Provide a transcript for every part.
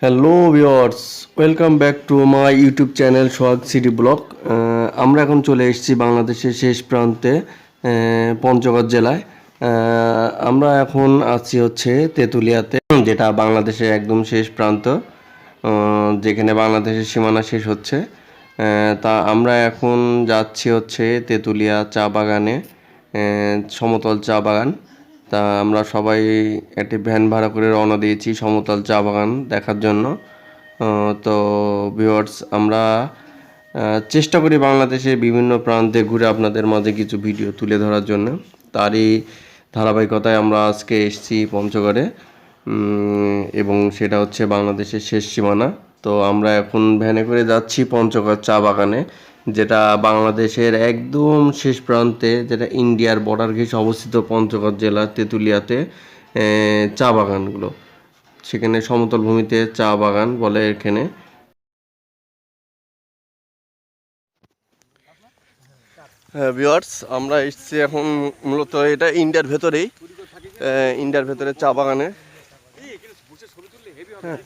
Hello viewers, welcome back to my YouTube channel Sohag city blog. আমরা এখন চলে এসেছি বাংলাদেশের শেষ প্রান্তে, পঞ্চগড় জেলায়। আমরা এখন আছি হচ্ছে তেঁতুলিয়াতে, যেটা বাংলাদেশের একদম শেষ প্রান্ত, যেখানে বাংলাদেশের সীমানা শেষ হচ্ছে। তা আমরা এখন যাচ্ছি হচ্ছে তেঁতুলিয়া চা বাগানে, সমতল চা বাগান। তা আমরা সবাই একটি ভ্যান ভাড়া করে রওনা দিয়েছি সমতল চা বাগান দেখার জন্য। তো ভিউয়ার্স, আমরা চেষ্টা করি বাংলাদেশের বিভিন্ন প্রান্তে ঘুরে আপনাদের মাঝে কিছু ভিডিও তুলে ধরার জন্য। তারই ধারাবাহিকতায় আমরা আজকে এসেছি পঞ্চগড়ে, এবং সেটা হচ্ছে বাংলাদেশের শেষ সীমানা। তো আমরা এখন ভ্যানে করে যাচ্ছি পঞ্চগড় চা বাগানে, যেটা বাংলাদেশের একদম শেষ প্রান্তে, যেটা ইন্ডিয়ার বর্ডার ঘেঁষে অবস্থিত পঞ্চগড় জেলার তেঁতুলিয়াতে চা বাগানগুলো। সেখানে সমতল ভূমিতে চা বাগান বলে এখানে। হ্যাঁ ভিউয়ার্স, আমরা এসেছি এখন মূলত এটা ইন্ডিয়ার ভেতরে চা বাগানে। হ্যাঁ,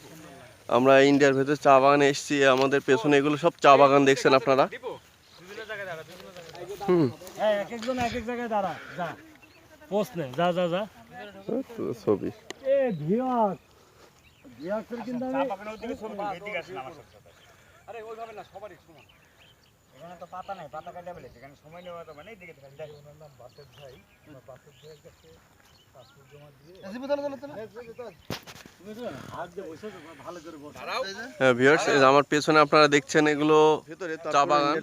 আমরা ইন্ডিয়ার ভেতরে চা বাগানে এসেছি। আমাদের পেছনে এগুলো সব চা বাগান দেখছেন আপনারা। ছবি আমার পেছনে আপনারা দেখছেন, এগুলো চা বাগান,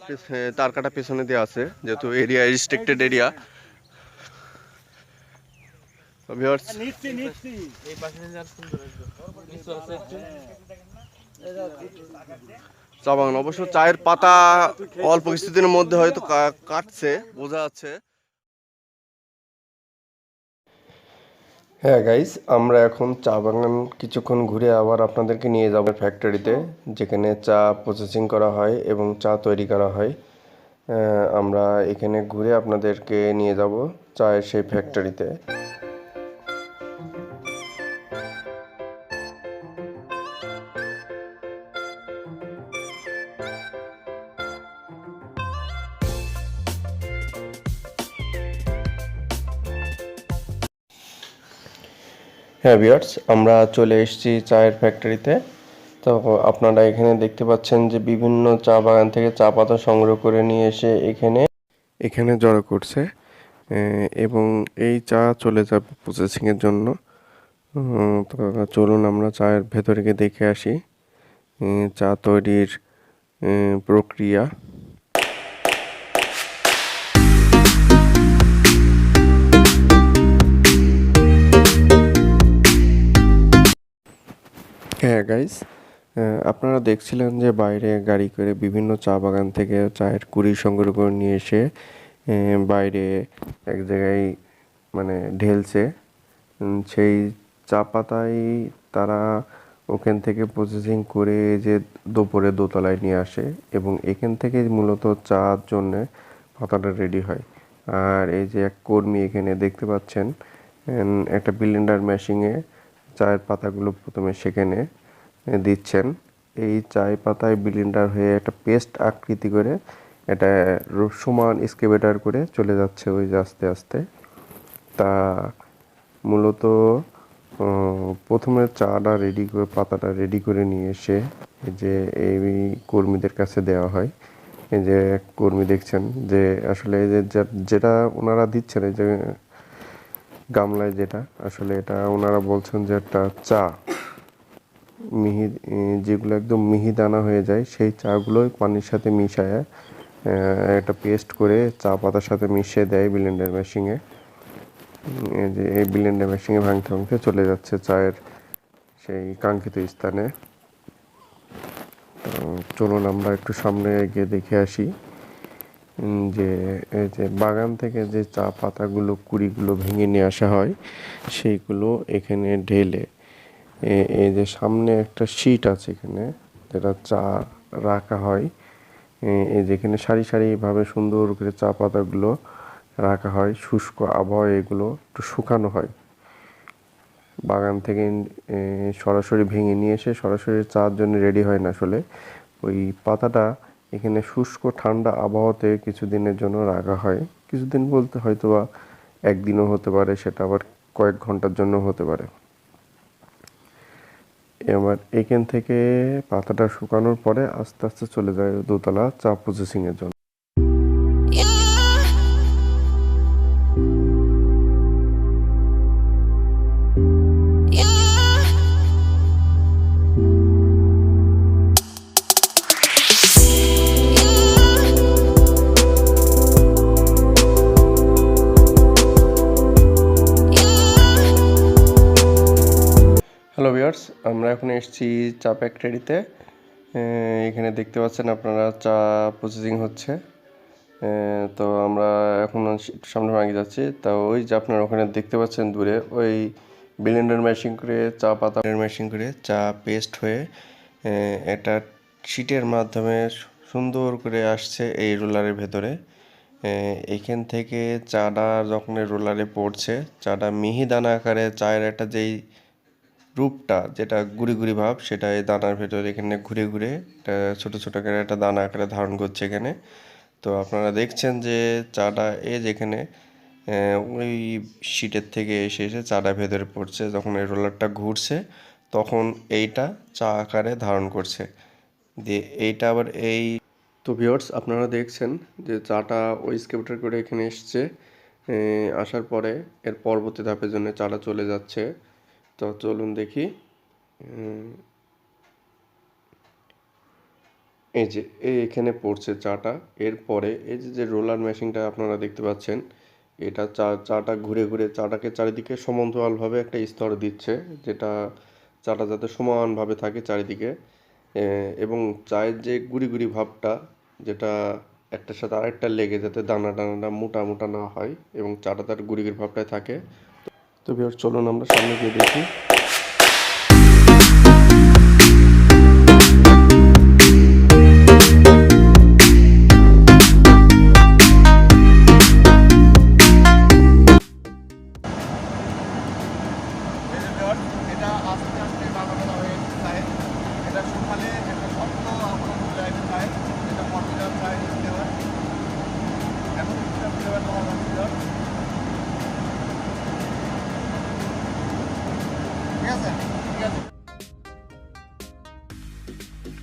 তার কাটা পেছনে দিয়ে আছে, যেহেতু এরিয়া রেস্ট্রিক্টেড এরিয়া। চা বাগান অবশ্য চায়ের পাতা অল্প কিছুদিনের মধ্যে হয়তো কাটছে, বোঝা যাচ্ছে। হ্যাঁ গাইস, আমরা এখন চা বাগান কিছুক্ষণ ঘুরে আবার আপনাদেরকে নিয়ে যাব ফ্যাক্টরিতে, যেখানে চা প্রসেসিং করা হয় এবং চা তৈরি করা হয়। আমরা এখানে ঘুরে আপনাদেরকে নিয়ে যাব চায়ের সেই ফ্যাক্টরিতে। হ্যাঁ ভিউয়ার্স, আমরা চলে এসেছি চায়ের ফ্যাক্টরিতে। তো আপনারা এখানে দেখতে পাচ্ছেন যে বিভিন্ন চা বাগান থেকে চা পাতা সংগ্রহ করে নিয়ে এসে এখানে জড়ো করছে, এবং এই চা চলে যাবে প্রসেসিংয়ের জন্য। তো চলুন আমরা চায়ের ভেতরে গিয়ে দেখে আসি চা তৈরির প্রক্রিয়া। হ্যাঁ গাইস, আপনারা দেখছিলেন যে বাইরে গাড়ি করে বিভিন্ন চা বাগান থেকে চায়ের কুড়ি সংগ্রহ করে নিয়ে এসে বাইরে এক জায়গায় মানে ঢেলছে। সেই চা পাতাই তারা ওখান থেকে প্রসেসিং করে যে দুপুরে দোতলায় নিয়ে আসে, এবং এখান থেকে মূলত চার জন্যে পাতাটা রেডি হয়। আর এই যে এক কর্মী এখানে দেখতে পাচ্ছেন, একটা ব্লেন্ডার মেশিনে চায়ের পাতাগুলো প্রথমে সেখানে দিচ্ছেন। এই চায় পাতায় ব্লেন্ডার হয়ে একটা পেস্ট আকৃতি করে এটা সমান এক্সকেভেটর করে চলে যাচ্ছে ওই যে আস্তে আস্তে। তা মূলত প্রথমে চাটা রেডি করে, পাতাটা রেডি করে নিয়ে এসে এই যে এই কর্মীদের কাছে দেওয়া হয়। এই যে কর্মী দেখছেন যে আসলে এই যে যেটা ওনারা দিচ্ছেন, এই যে গামলায় যেটা, আসলে এটা ওনারা বলছেন যে একটা চা মিহি, যেগুলো একদম মিহি দানা হয়ে যায় সেই চাগুলোই পানির সাথে মিশায় একটা পেস্ট করে চা পাতার সাথে মিশিয়ে দেয় ব্লেন্ডার মেশিনে। এই যে এই ব্লেন্ডার মেশিনে ভাঙতে ভাঙতে চলে যাচ্ছে চায়ের সেই কাঙ্ক্ষিত স্থানে। চলুন আমরা একটু সামনে গিয়ে দেখে আসি যে এই যে বাগান থেকে যে চা পাতাগুলো কুড়িগুলো ভেঙে নিয়ে আসা হয় সেইগুলো এখানে ঢেলে, এই যে সামনে একটা শীট আছে এখানে, যেটা চা রাখা হয়। এই যেখানে সারি সারিভাবে সুন্দর করে চা পাতাগুলো রাখা হয়, শুষ্ক আবহাওয়ায় এগুলো একটু শুকানো হয়। বাগান থেকে সরাসরি ভেঙে নিয়ে এসে সরাসরি চার জন্য রেডি হয় না আসলে। ওই পাতাটা এখানে শুষ্ক ঠান্ডা আবহাওয়াতে কিছুদিনের জন্য রাখা হয়। কিছুদিন বলতে হয়তো বা একদিনও হতে পারে, সেটা আবার কয়েক ঘন্টার জন্য হতে পারে। এবার এখান থেকে পাতাটা শুকানোর পরে আস্তে আস্তে চলে যায় দোতলা চা প্রসেসিংয়ের জন্য। হ্যালো ভিউয়ার্স, আমরা এখন এসেছি চা ফ্যাক্টরিতে। এখানে দেখতে পাচ্ছেন আপনারা চা প্রসেসিং হচ্ছে। তো আমরা এখন সামনে ভাঙে যাচ্ছি। তা ওই যে আপনারা ওখানে দেখতে পাচ্ছেন দূরে ওই ব্লেন্ডার মেশিন করে চা পাতা মেশিন করে চা পেস্ট হয়ে একটা শিটের মাধ্যমে সুন্দর করে আসছে এই রোলারের ভেতরে। এইখান থেকে চাটা যখন রোলারে পড়ছে, চাটা মিহি দানা আকারে চায়ের একটা যেই রূপটা, যেটা গুড়ি গুড়ি ভাব, সেটা এই দানার ভেতরে এখানে ঘুরে ঘুরে ছোট ছোট করে একটা দানা আকারে ধারণ করছে এখানে। তো আপনারা দেখছেন যে চাটা যেখানে ওই শিটের থেকে এসে এসে চাটা ভেতরে পড়ছে, যখন এই রোলারটা ঘুরছে তখন এইটা চা আকারে ধারণ করছে। দিয়ে এইটা আবার তো ভিউয়ার্স, আপনারা দেখছেন যে চাটা ওই স্কেপটার করে এখানে এসছে। আসার পরে এর পরবর্তী ধাপের জন্য চাটা চলে যাচ্ছে। তো চলুন দেখি। এই যে এখানে পড়ছে চাটা। এরপরে এই যে রোলার মেশিনটা আপনারা দেখতে পাচ্ছেন, এটা চাটা ঘুরে ঘুরে চাটাকে চারিদিকে সমান্তরালভাবে একটা স্তর দিচ্ছে, যেটা চাটা যাতে সমানভাবে থাকে চারিদিকে। এবং চায়ের যে গুড়ি গুড়ি ভাবটা, যেটা একটার সাথে আরেকটা লেগে যাতে দানা দানাটা মোটা মোটা না হয় এবং চাটা তার গুড়ি গুড়ি ভাবটায় থাকে। তো ভিউয়ার্স, চলুন আমরা সামনে গিয়ে দেখি। এটা আস্তে আস্তে বানানো হয়েছে চায়ের। এটা সকালে একটা শক্ত টাইপের চায়, এটা ফর্মুলার চায় ফ্লেভার। এখন কিছুটা ফ্লেভার দেওয়া যাচ্ছিল। ঠিক আছে, ঠিক আছে।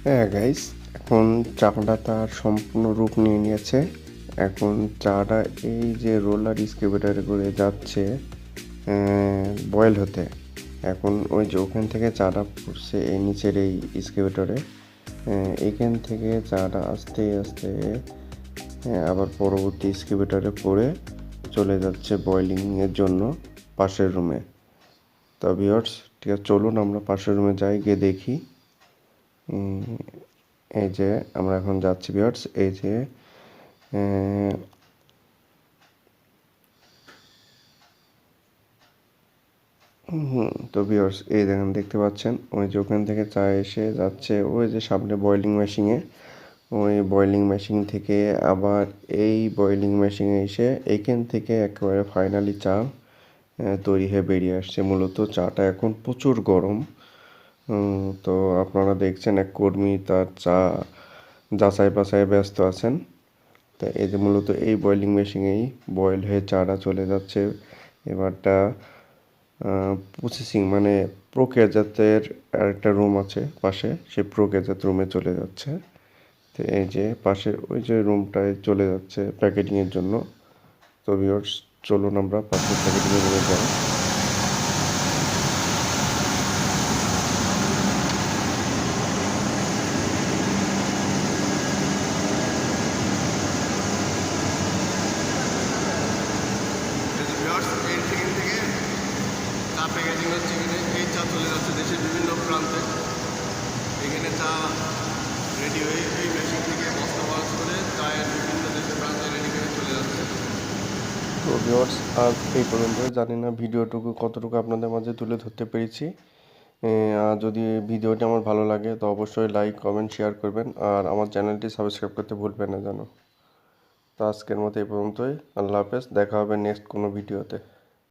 হ্যাঁ গাইস, এখন চাটা তার সম্পূর্ণ রূপ নিয়ে নিয়েছে। এখন চাটা এই যে রোলার স্ক্রুড্রাইভারে করে যাচ্ছে বয়েল হতে। এখন ওই যে ওখান থেকে চাটা পড়ছে এই নিচের এই স্ক্রুড্রাইভারে। এইখান থেকে চাটা আস্তে আস্তে আবার পরবর্তী স্ক্রুড্রাইভারে পড়ে চলে যাচ্ছে বয়েলিংয়ের জন্য পাশের রুমে। তো ভিউয়ার্স, ঠিক আছে, চলুন আমরা পাশের রুমে যাই, গিয়ে দেখি। এই যে আমরা এখন যাচ্ছি ভিউয়ার্স। এই যে তো ভিউয়ার্স, এই দেখেন, দেখতে পাচ্ছেন ওই যে ওখান থেকে চা এসে যাচ্ছে ওই যে সামনে বয়েলিং মেশিনে। ওই বয়েলিং মেশিন থেকে আবার এই বয়েলিং মেশিনে এসে এইখান থেকে একেবারে ফাইনালি চা তৈরি হয়ে বেরিয়ে আসছে। মূলত চাটা এখন প্রচুর গরম। তো আপনারা দেখছেন এক কর্মী তার চা যাচাই বাছাই ব্যস্ত আছেন। তা এই যে মূলত এই বয়েলিং মেশিনেই বয়েল হয়ে চাটা চলে যাচ্ছে। এবারটা প্রসেসিং মানে প্রক্রিয়াজাতের আরেকটা রুম আছে পাশে, সেই প্রক্রিয়াজাত রুমে চলে যাচ্ছে। তো এই যে পাশের ওই যে রুমটায় চলে যাচ্ছে প্যাকেটিংয়ের জন্য। তো ভিউয়ার্স, চলুন আমরা পাশের প্যাকেটিংয়ের রুমে যাই। এই সেকেন্ড থেকে চা প্যাকেজিং হচ্ছে, এখানে এই চা চলে যাচ্ছে দেশের বিভিন্ন প্রান্তে। এখানে চা রেডি হয়ে এই মেশিন থেকে বস্তা ওয়াশ করে চায়ের বিভিন্ন দেশের প্রান্তে রেডি করে চলে যাচ্ছে। তো ভিউয়ার্স, আজ এই পর্যন্ত। জানি না ভিডিওটুকু কতটুকু আপনাদের মাঝে তুলে ধরতে পেরেছি। আর যদি ভিডিওটি আমার ভালো লাগে তো অবশ্যই লাইক, কমেন্ট, শেয়ার করবেন। আর আমার চ্যানেলটি সাবস্ক্রাইব করতে ভুলবেন না যেন। তো আজকের মতো এই পর্যন্তই। আল্লাহ হাফেজ, দেখা হবে নেক্সট কোনো ভিডিওতে।